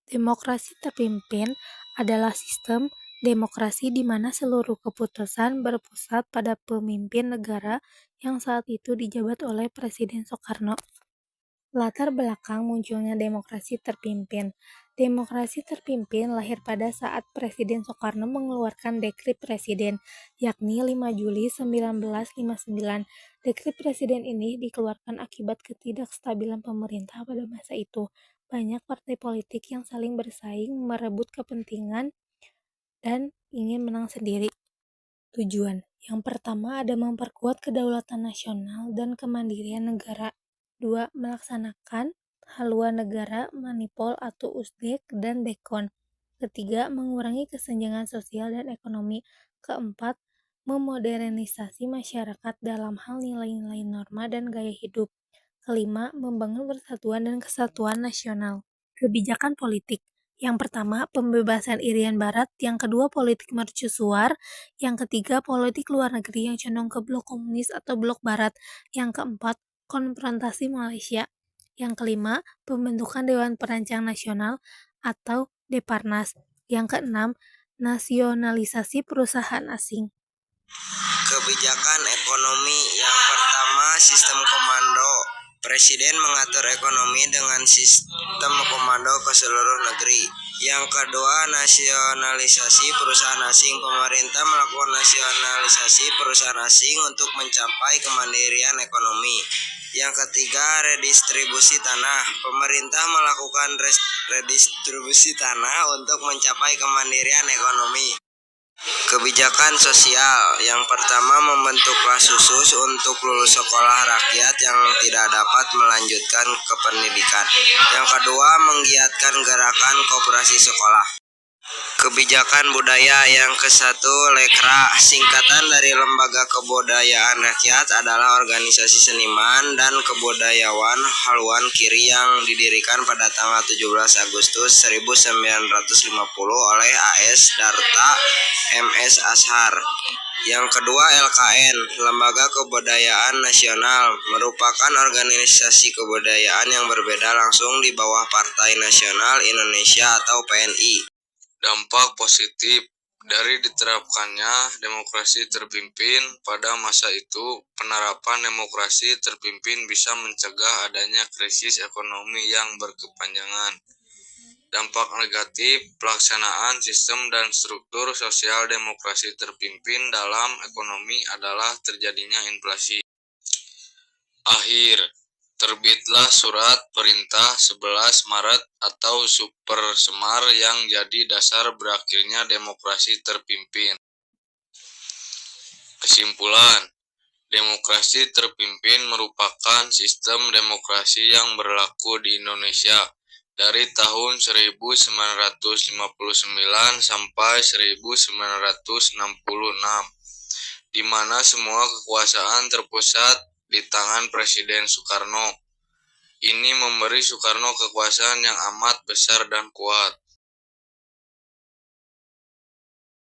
Demokrasi terpimpin adalah sistem demokrasi di mana seluruh keputusan berpusat pada pemimpin negara yang saat itu dijabat oleh Presiden Soekarno. Latar belakang munculnya demokrasi terpimpin. Demokrasi terpimpin lahir pada saat Presiden Soekarno mengeluarkan Dekrit Presiden, yakni 5 Juli 1959. Dekrit Presiden ini dikeluarkan akibat ketidakstabilan pemerintah pada masa itu. Banyak partai politik yang saling bersaing, merebut kepentingan, dan ingin menang sendiri. Tujuan yang pertama ada memperkuat kedaulatan nasional dan kemandirian negara. 2. Melaksanakan haluan negara, manipul atau usdek dan dekon. Ketiga, mengurangi kesenjangan sosial dan ekonomi. Keempat, memodernisasi masyarakat dalam hal nilai-nilai norma dan gaya hidup. Kelima, membangun persatuan dan kesatuan nasional. Kebijakan politik. Yang pertama, pembebasan Irian Barat. Yang kedua, politik mercusuar. Yang ketiga, politik luar negeri yang condong ke blok komunis atau blok barat. Yang keempat, konfrontasi Malaysia. Yang kelima, pembentukan Dewan Perancang Nasional atau Deparnas. Yang keenam, nasionalisasi perusahaan asing. Kebijakan ekonomi yang pertama, sistem komando. Presiden mengatur ekonomi dengan sistem komando ke seluruh negeri. Yang kedua, nasionalisasi perusahaan asing. Pemerintah melakukan nasionalisasi perusahaan asing untuk mencapai kemandirian ekonomi. Yang ketiga, redistribusi tanah. Pemerintah melakukan redistribusi tanah untuk mencapai kemandirian ekonomi. Kebijakan sosial. Yang pertama, membentuk kelas khusus untuk lulus sekolah rakyat yang tidak dapat melanjutkan ke pendidikan. Yang kedua, menggiatkan gerakan koperasi sekolah. Kebijakan budaya yang ke-1, Lekra, singkatan dari Lembaga Kebudayaan Rakyat, adalah organisasi seniman dan kebudayawan haluan kiri yang didirikan pada tanggal 17 Agustus 1950 oleh A.S. Darta M.S. Ashar. Yang kedua, LKN, Lembaga Kebudayaan Nasional, merupakan organisasi kebudayaan yang berbeda langsung di bawah Partai Nasional Indonesia atau PNI. Dampak positif dari diterapkannya demokrasi terpimpin pada masa itu, penerapan demokrasi terpimpin bisa mencegah adanya krisis ekonomi yang berkepanjangan. Dampak negatif, pelaksanaan sistem dan struktur sosial demokrasi terpimpin dalam ekonomi adalah terjadinya inflasi. Akhir, terbitlah surat perintah 11 Maret atau Super Semar yang jadi dasar berakhirnya demokrasi terpimpin. Kesimpulan, demokrasi terpimpin merupakan sistem demokrasi yang berlaku di Indonesia dari tahun 1959 sampai 1966, di mana semua kekuasaan terpusat di tangan Presiden Soekarno. Ini memberi Soekarno kekuasaan yang amat besar dan kuat.